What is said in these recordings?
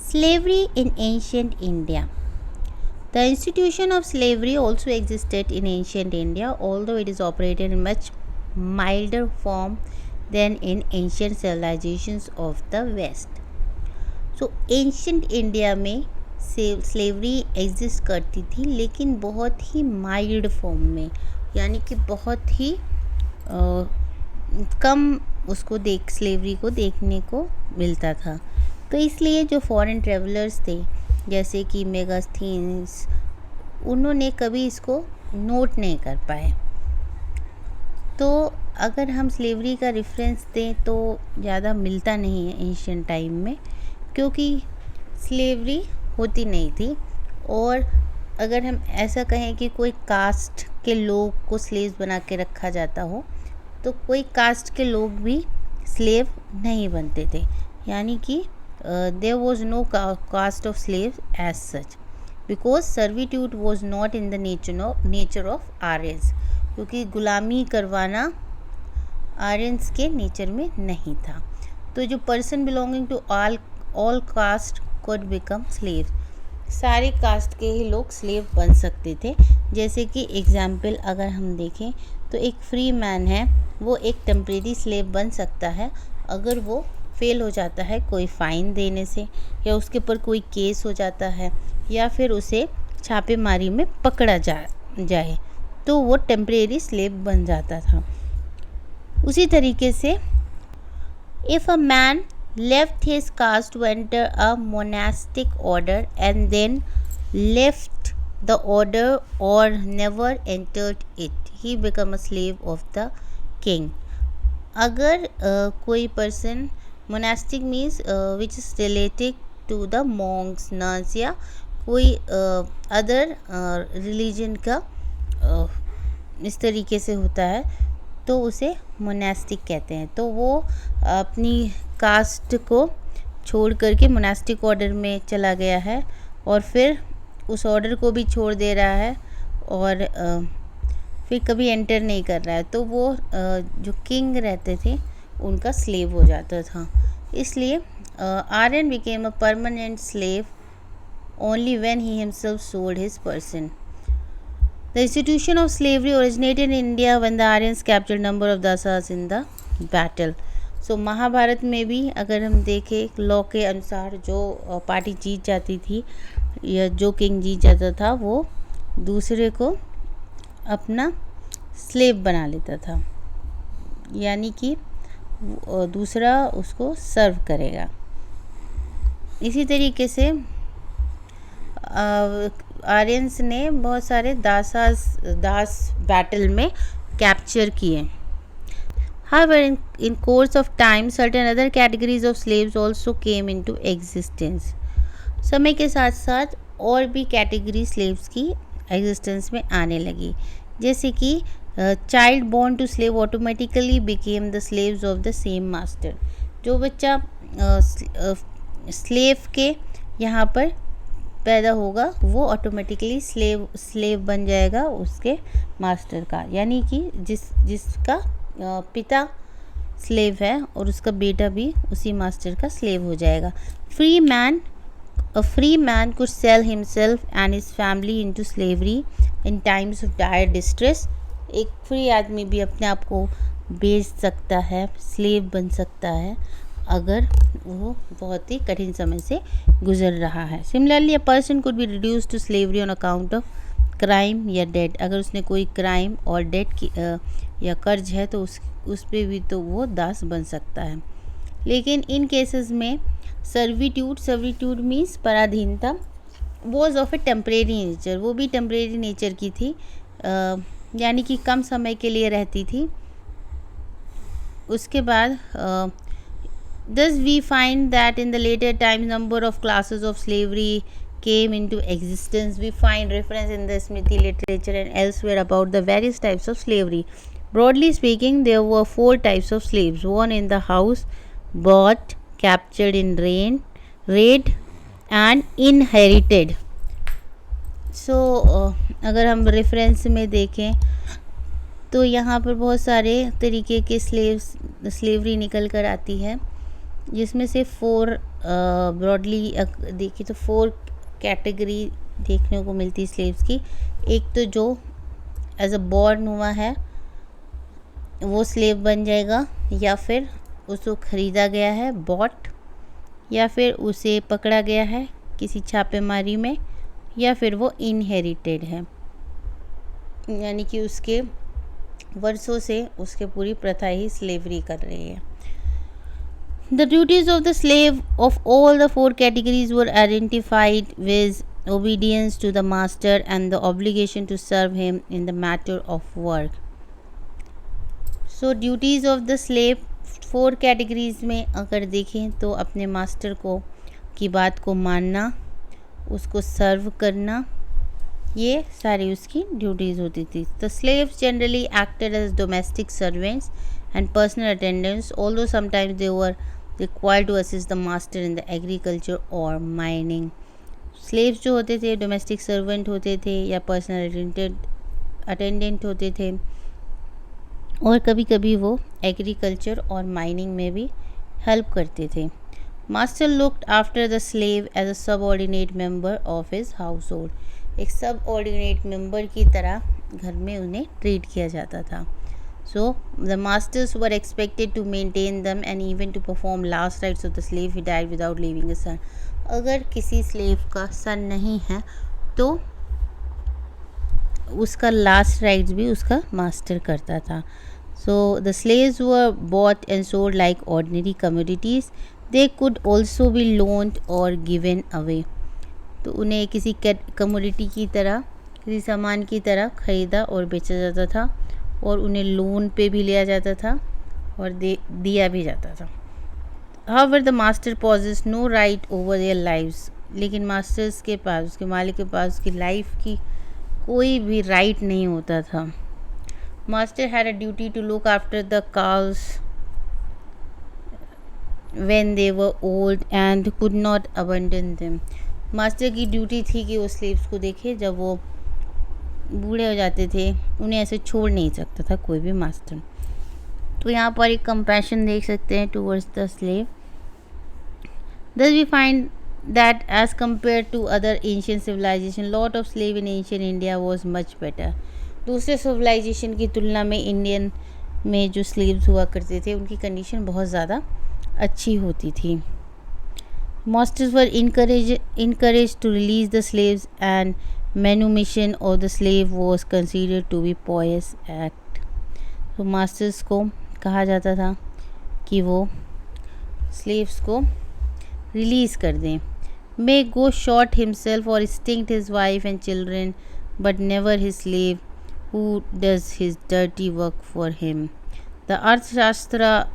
Slavery in ancient India. The institution of slavery also existed in ancient India, although it is operated in much milder form than in ancient civilizations of the West. So ancient India में slavery exist करती थी, लेकिन बहुत ही mild form में, यानी कि बहुत ही कम उसको स्लेवरी को देखने को मिलता था। तो इसलिए जो फॉरेन ट्रेवलर्स थे जैसे कि मेगास्थीन्स, उन्होंने कभी इसको नोट नहीं कर पाए। तो अगर हम स्लेवरी का रेफरेंस दें तो ज़्यादा मिलता नहीं है एंशिएंट टाइम में, क्योंकि स्लेवरी होती नहीं थी। और अगर हम ऐसा कहें कि कोई कास्ट के लोग को स्लेव बना के रखा जाता हो, तो कोई कास्ट के लोग भी स्लेव नहीं बनते थे, यानी कि there was no caste of slave as such, because servitude was not in the nature of Aryans, क्योंकि गुलामी करवाना आर्यंस के नेचर में नहीं था। तो जो person belonging to all caste could become slave, सारे कास्ट के ही लोग स्लेव बन सकते थे। जैसे कि एग्जाम्पल अगर हम देखें तो एक फ्री मैन है, वो एक टेम्परेरी स्लेव बन सकता है अगर वो फेल हो जाता है कोई फ़ाइन देने से, या उसके ऊपर कोई केस हो जाता है, या फिर उसे छापेमारी में पकड़ा जाए तो वो टेम्परेरी स्लेव बन जाता था। उसी तरीके से if a man left his caste to enter a monastic order and then left the order or never entered it, he become a slave of the king. अगर कोई person monastic means which is related to the monks, nuns या कोई other religion का इस तरीके से होता है तो उसे मोनास्टिक कहते हैं। तो वो अपनी कास्ट को छोड़ करके मोनास्टिक ऑर्डर में चला गया है और फिर उस ऑर्डर को भी छोड़ दे रहा है और फिर कभी एंटर नहीं कर रहा है, तो वो जो किंग रहते थे उनका स्लेव हो जाता था। इसलिए Aryan became a permanent slave only when he himself sold his person. The institution of slavery originated in India when the Aryans captured number of dasas in the battle. So Mahabharat में भी अगर हम देखें law के अनुसार जो party जीत जाती थी या जो किंग जीत जाता था वो दूसरे को अपना स्लेव बना लेता था, यानी कि दूसरा उसको सर्व करेगा। इसी तरीके से आर्यंस ने बहुत सारे दास बैटल में कैप्चर किए। However, in course of time, certain other categories of slaves also came into existence. समय के साथ साथ और भी कैटेगरी स्लेव्स की एग्जिस्टेंस में आने लगी, जैसे कि child born to slave automatically became the slaves of the same master. जो बच्चा स्लेव के यहाँ पर पैदा होगा वो ऑटोमेटिकली स्लेव बन जाएगा उसके मास्टर का, यानी कि जिसका पिता स्लेव है और उसका बेटा भी उसी मास्टर का स्लेव हो जाएगा। A free man could sell himself and his family into slavery in times of dire distress. एक फ्री आदमी भी अपने आप को बेच सकता है, स्लेव बन सकता है अगर वो बहुत ही कठिन समय से गुजर रहा है। Similarly a person could be reduce to slavery on account of crime या डेट। अगर उसने कोई क्राइम और डेट की या कर्ज है तो उस पे भी तो वो दास बन सकता है। लेकिन इन केसेस में सर्विट्यूड मीन्स पराधीनता was of a temporary nature, वो भी टेम्परेरी नेचर की थी, यानी कि कम समय के लिए रहती थी। उसके बाद thus we find that in the later times number of classes of slavery came into existence. We find reference in the Smriti literature and elsewhere about the various types of slavery. Broadly speaking, there were 4 types of slaves: worn in the house, bought, captured in raid and inherited. So अगर हम reference में देखें तो यहाँ पर बहुत सारे तरीके के स्लेवरी निकल कर आती है, जिसमें से 4 ब्रॉडली देखिए तो 4 कैटेगरी देखने को मिलती है स्लेव्स की। एक तो जो एज अ बॉर्न हुआ है वो स्लेव बन जाएगा, या फिर उसको ख़रीदा गया है बॉट, या फिर उसे पकड़ा गया है किसी छापेमारी में, या फिर वो इनहेरिटेड है, यानी कि उसके वर्षों से उसके पूरी प्रथा ही स्लेवरी कर रही है। The duties of the slave of all the 4 categories were identified with obedience to the master and the obligation to serve him in the matter of work. So duties of the slave 4 categories में अगर देखें तो अपने master को की बात को मानना, उसको सर्व करना, ये सारी उसकी ड्यूटीज़ होती थी। The slaves generally acted as domestic servants and personal attendants, although sometimes they were required to assist the master in the agriculture or mining. Slaves जो होते थे डोमेस्टिक सर्वेंट होते थे या पर्सनल अटेंडेंट होते थे, और कभी कभी वो एग्रीकल्चर और माइनिंग में भी हेल्प करते थे। Master looked after the slave as a subordinate member of his हाउस होल्ड, एक सबऑर्डिनेट मेंबर की तरह घर में उन्हें ट्रीट किया जाता था। So the masters were expected to maintain them and even to perform last rites of the slave who died without leaving a son. अगर किसी स्लेव का सन नहीं है तो उसका लास्ट राइट्स भी उसका मास्टर करता था। So the slaves were bought and sold like ordinary commodities. They could also be loaned or given away. तो उन्हें किसी कमोडिटी की तरह, किसी सामान की तरह ख़रीदा और बेचा जाता था, और उन्हें लोन पे भी लिया जाता था और दिया भी जाता था। However, the master possessed no right over their lives. लेकिन मास्टर्स के पास, उसके मालिक के पास उसकी लाइफ की कोई भी राइट नहीं होता था। Master had a duty to look after the cows when they were old and could not abandon them. Master की ड्यूटी थी कि वो स्लेव्स को देखे जब वो बूढ़े हो जाते थे, उन्हें ऐसे छोड़ नहीं सकता था कोई भी मास्टर। तो यहाँ पर एक कंपैशन देख सकते हैं towards the slave. Thus we find that as compared to other ancient civilization, lot of slave in ancient India was much better. दूसरे सिविलाइजेशन की तुलना में इंडियन में जो स्लेव्स हुआ करते थे उनकी कंडीशन बहुत ज़्यादा अच्छी होती थी। Masters were encouraged to release the slaves, and manumission of the slave was considered to be pious act. तो मास्टर्स को कहा जाता था कि वो स्लेव्स को रिलीज़ कर दें। May go shot himself or extinct his wife and children, but never his slave who does his dirty work for him. The Arthashastra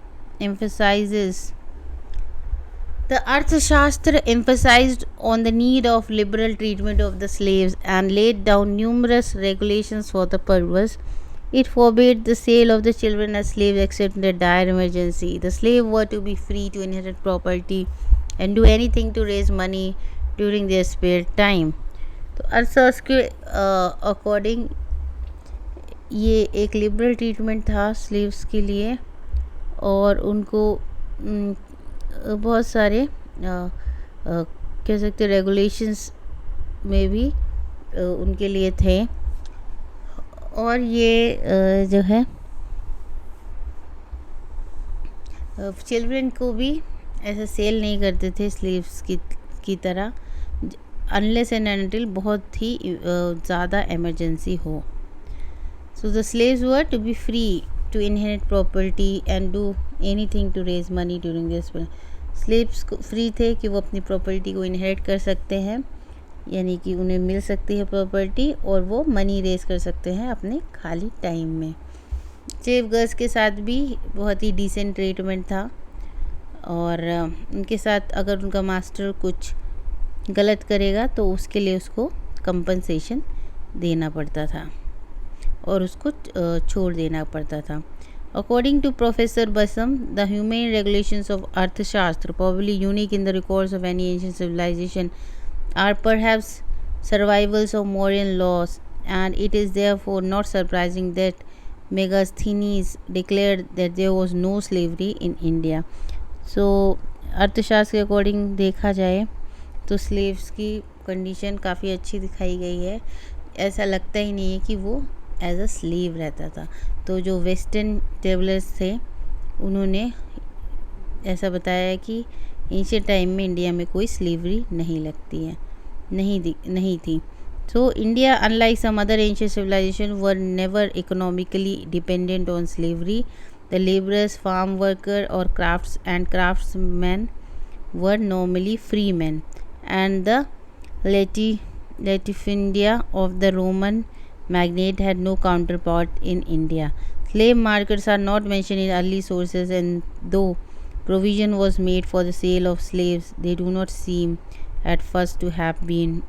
emphasized on the need of liberal treatment of the slaves and laid down numerous regulations for the purpose. It forbade the sale of the children as slaves except in a dire emergency. The slaves were to be free to inherit property and do anything to raise money during their spare time. तो अर्थशास्त्र के according ये एक liberal treatment था slaves के लिए, और उनको बहुत सारे कह सकते रेगुलेशंस में भी उनके लिए थे, और ये जो है चिल्ड्रन को भी ऐसे सेल नहीं करते थे स्लेव्स की तरह, अनलेस एंड अनटिल बहुत ही ज़्यादा इमरजेंसी हो। So the slaves were to be free to inherit property and do anything to raise money during this. Slaves free थे कि वो अपनी प्रॉपर्टी को इनहेरिट कर सकते हैं, यानी कि उन्हें मिल सकती है प्रॉपर्टी, और वो मनी रेज कर सकते हैं अपने खाली टाइम में। स्लेव गर्ल्स के साथ भी बहुत ही डिसेंट ट्रीटमेंट था, और उनके साथ अगर उनका मास्टर कुछ गलत करेगा तो उसके लिए उसको कंपनसेशन देना पड़ता था और उसको छोड़ देना पड़ता था। According to Professor Basam, the humane regulations of Arthashastra, probably unique in the records of any ancient civilization, are perhaps survivals of moral laws, and it is therefore not surprising that Megasthenes declared that there was no slavery in India. सो अर्थशास्त्र के according देखा जाए तो slaves की condition काफ़ी अच्छी दिखाई गई है। ऐसा लगता ही नहीं है कि वो एज अ स्लेव रहता था। तो जो वेस्टर्न ट्रेवलर्स थे उन्होंने ऐसा बताया है कि एंशिएंट टाइम में इंडिया में कोई स्लेवरी नहीं लगती है, नहीं थी। So India, unlike some other ancient civilizations, were never economically dependent on slavery. The laborers, farm worker, or craftsmen were normally free men, and the latifundia of the Roman magnate had no counterpart in India. Slave markets are not mentioned in early sources, and though provision was made for the sale of slaves, they do not seem at first to have been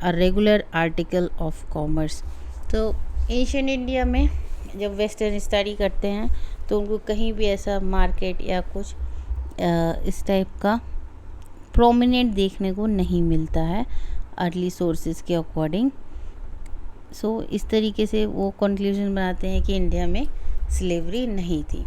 a regular article of commerce. तो Asian India में जब western study करते हैं तो उनको कहीं भी ऐसा मार्केट या कुछ इस टाइप का प्रोमिनेंट देखने को नहीं मिलता है अर्ली सोर्सेज के अकॉर्डिंग। सो इस तरीके से वो कंक्लूजन बनाते हैं कि इंडिया में स्लेवरी नहीं थी।